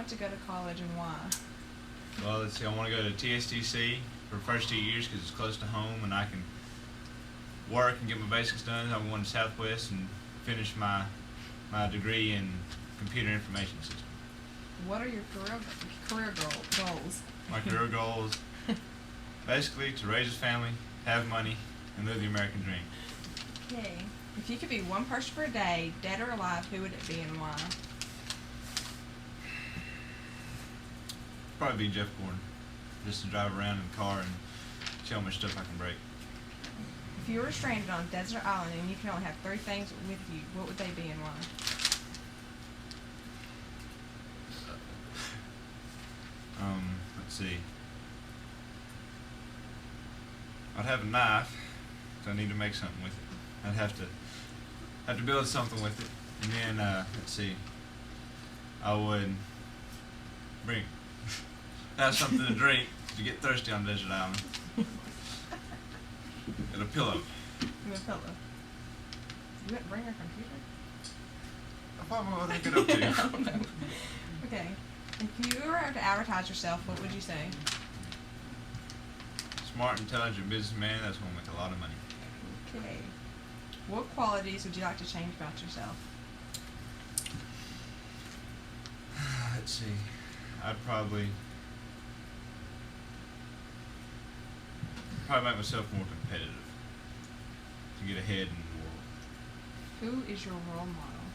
want to go to college and why? Well, let's see. I want to go to TSTC for the first 2 years because it's close to home and I can work and get my basics done. I'm going to Southwest and finish my degree in computer information system. What are your goals? My career goals, basically, to raise a family, have money, and live the American dream. Okay. If you could be one person for a day, dead or alive, who would it be and why? Probably be Jeff Gordon, just to drive around in the car and see how much stuff I can break. If you were stranded on a desert island and you could only have 3 things with you, what would they be and why? Let's see. I'd have a knife, so I need to make something with it. I'd have to build something with it, and then let's see. I would have something to drink to get thirsty on a desert island, and a pillow. And a pillow. You wouldn't bring your computer? I probably would hook it up to. I don't know. Okay. If you were to advertise yourself, what would you say? Smart, intelligent businessman that's going to make a lot of money. Okay. What qualities would you like to change about yourself? Let's see. I'd probably make myself more competitive to get ahead in the world. Who is your role model?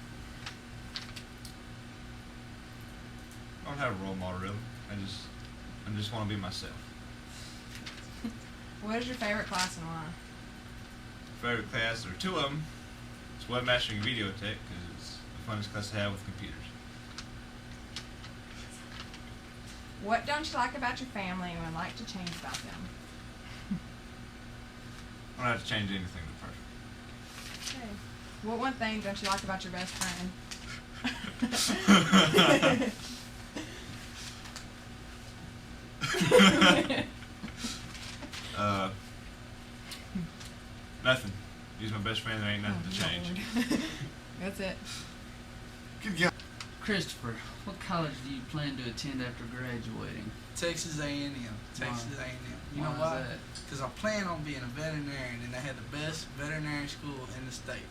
I don't have a role model really. I just want to be myself. What is your favorite class and why? Favorite class, there are 2 of them. It's Webmastering and Video Tech because it's the funnest class to have with computers. What don't you like about your family and would like to change about them? I don't have to change anything. They're perfect. Okay. What one thing don't you like about your best friend? Nothing. He's my best friend. There ain't nothing to change. That's it. Good guy. Christopher, what college do you plan to attend after graduating? Texas A&M. Texas Why? A&M. You Why know is why? that? Because I plan on being a veterinarian, and they had the best veterinary school in the state.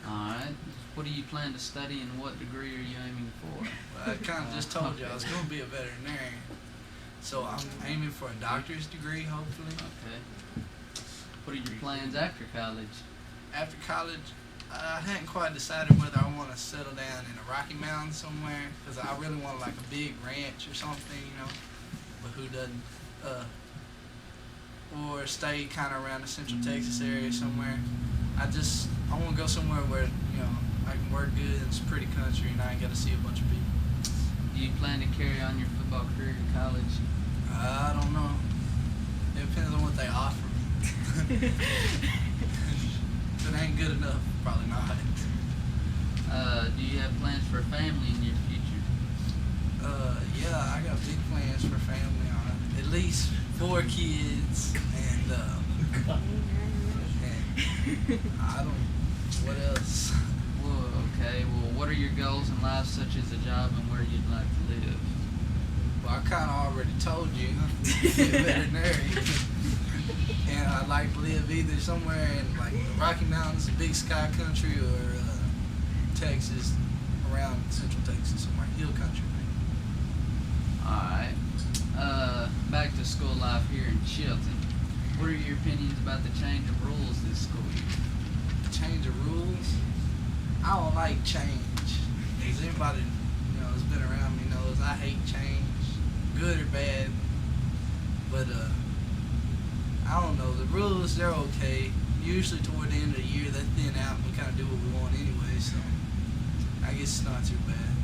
Alright. What do you plan to study and what degree are you aiming for? Well, I kind of just told you I was going to be a veterinarian. So I'm aiming for a doctor's degree, hopefully. Okay. What are your plans after college? After college, I hadn't quite decided whether I want to settle down in the Rocky Mountains somewhere, because I really want like a big ranch or something, you know. But who doesn't? Or stay kind of around the Central Texas area somewhere. I want to go somewhere where, you know, I can work good and it's a pretty country and I ain't got to see a bunch of people. Do you plan to carry on your football career to college? I don't know. It depends on what they offer me. If it ain't good enough, probably not. Do you have plans for a family in your future? Yeah, I got big plans for family. At least 4 kids and I don't. What else? Well, okay. Well, what are your goals in life, such as a job and where you'd like to live? Well, I kind of already told you, veterinary. And I'd like to live either somewhere in like the Rocky Mountains, the Big Sky Country, or Texas, around Central Texas, somewhere hill country. Alright. Back to school life here in Chilton. What are your opinions about the change of rules this school year? Change of rules? I don't like change. As anybody who's been around me knows, I hate change, good or bad. But I don't know. The rules, they're okay. Usually toward the end of the year, they thin out and we kind of do what we want anyway. So I guess it's not too bad.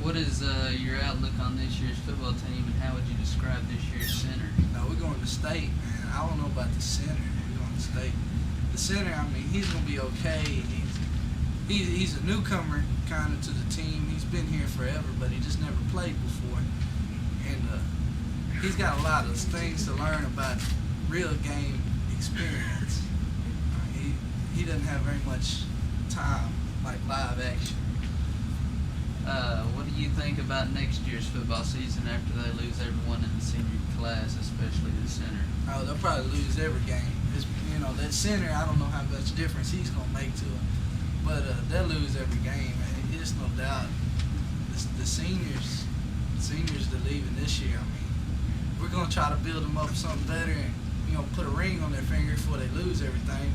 What is your outlook on this year's football team, and how would you describe this year's center? No, we're going to state, man. I don't know about the center. We're going to state. The center, I mean, he's going to be okay. He's a newcomer kind of to the team. He's been here forever, but he just never played before. And he's got a lot of things to learn about real game experience. He doesn't have very much time, like live action. What do you think about next year's football season after they lose everyone in the senior class, especially the center? Oh, they'll probably lose every game. It's, that center, I don't know how much difference he's going to make to it. But they'll lose every game. And there's no doubt. The seniors that are leaving this year, I mean, we're going to try to build them up something better and, put a ring on their finger before they lose everything.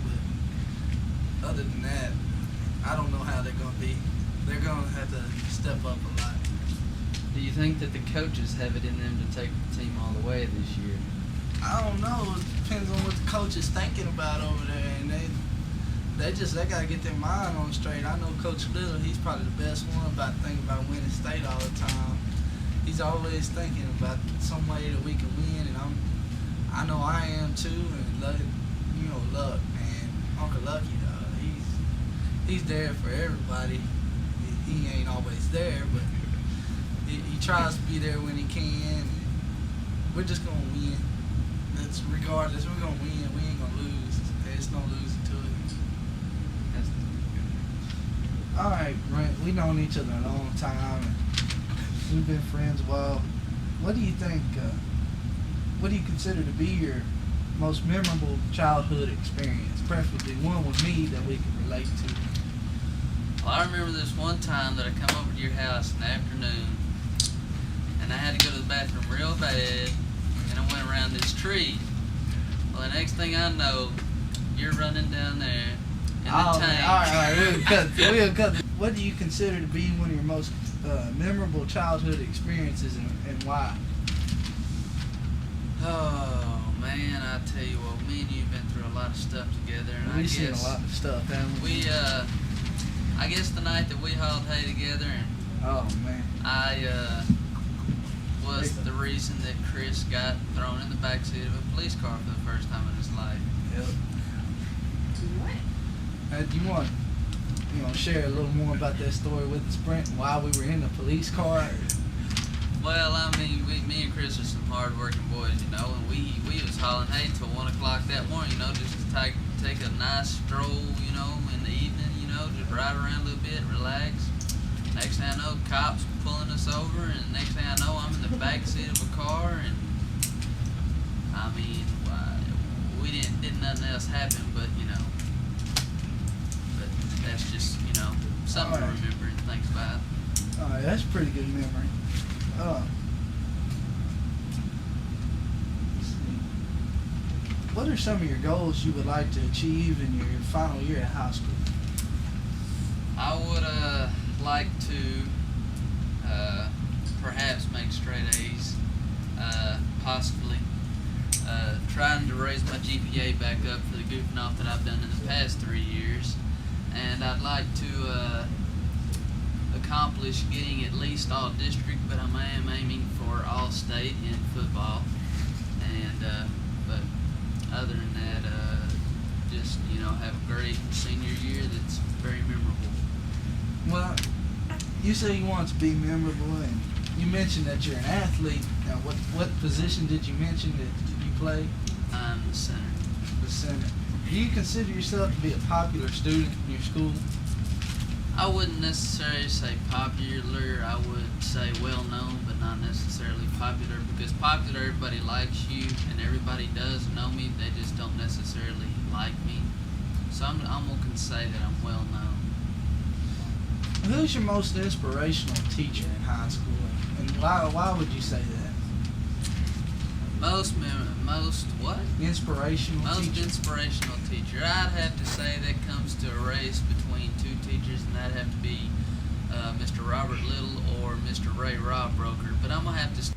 But other than that, I don't know how they're going to be. They're going to have to step up a lot. Do you think that the coaches have it in them to take the team all the way this year? I don't know. It depends on what the coach is thinking about over there, and they gotta get their mind on straight. I know Coach Little, he's probably the best one about thinking about winning state all the time. He's always thinking about some way that we can win, and I know I am too. And Luck, man, Uncle Lucky, he's there for everybody. He ain't always there, but he tries to be there when he can. We're just gonna win. That's regardless. We're gonna win. We ain't gonna lose. There's no losing to it. All right, Brent. We known each other a long time, and we've been friends a while. What do you think? What do you consider to be your most memorable childhood experience? Preferably one with me that we can relate to. Well, I remember this one time that I come over to your house in the afternoon, and I had to go to the bathroom real bad, and I went around this tree. Well, the next thing I know, you're running down there in the tank. All right, we'll cut. What do you consider to be one of your most memorable childhood experiences, and why? Oh man, I tell you what, me and you've been through a lot of stuff together, and We've seen a lot of stuff, haven't we? I guess the night that we hauled hay together, and Oh man. I was the reason that Chris got thrown in the backseat of a police car for the first time in his life. Yep. What? Do you want share a little more about that story with us, Brent, and why we were in the police car? Well, I mean, me and Chris are some hard-working boys, and we was hauling hay till 1 o'clock that morning, just to take a nice stroll, in the evening, just ride around a little bit, relax. Next thing I know, cops pulling us over, and next thing I know, I'm in the back seat of a car, and I mean, we didn't nothing else happen, but but that's just something to remember and think about. All right, that's a pretty good memory. Let's see. What are some of your goals you would like to achieve in your final year at high school? I would like to perhaps make straight A's, possibly trying to raise my GPA back up for the goofing off that I've done in the past 3 years, and I'd like to accomplish getting at least all district, but I am aiming for all state in football, and but other than that, just have a great senior year that's very memorable. Well, you say you want it to be memorable, and you mentioned that you're an athlete. Now, what position did you mention that you play? I'm the center. The center. Do you consider yourself to be a popular student in your school? I wouldn't necessarily say popular. I would say well known, but not necessarily popular, because popular, everybody likes you and everybody does know me. They just don't necessarily like me. So I'm gonna say that I'm well known. Who's your most inspirational teacher in high school, and why would you say that? Most what? Inspirational Most teacher. inspirational teacher. I'd have to say that comes to a race between two teachers, and that'd have to be Mr. Robert Little or Mr. Ray Robbroker. But I'm gonna have to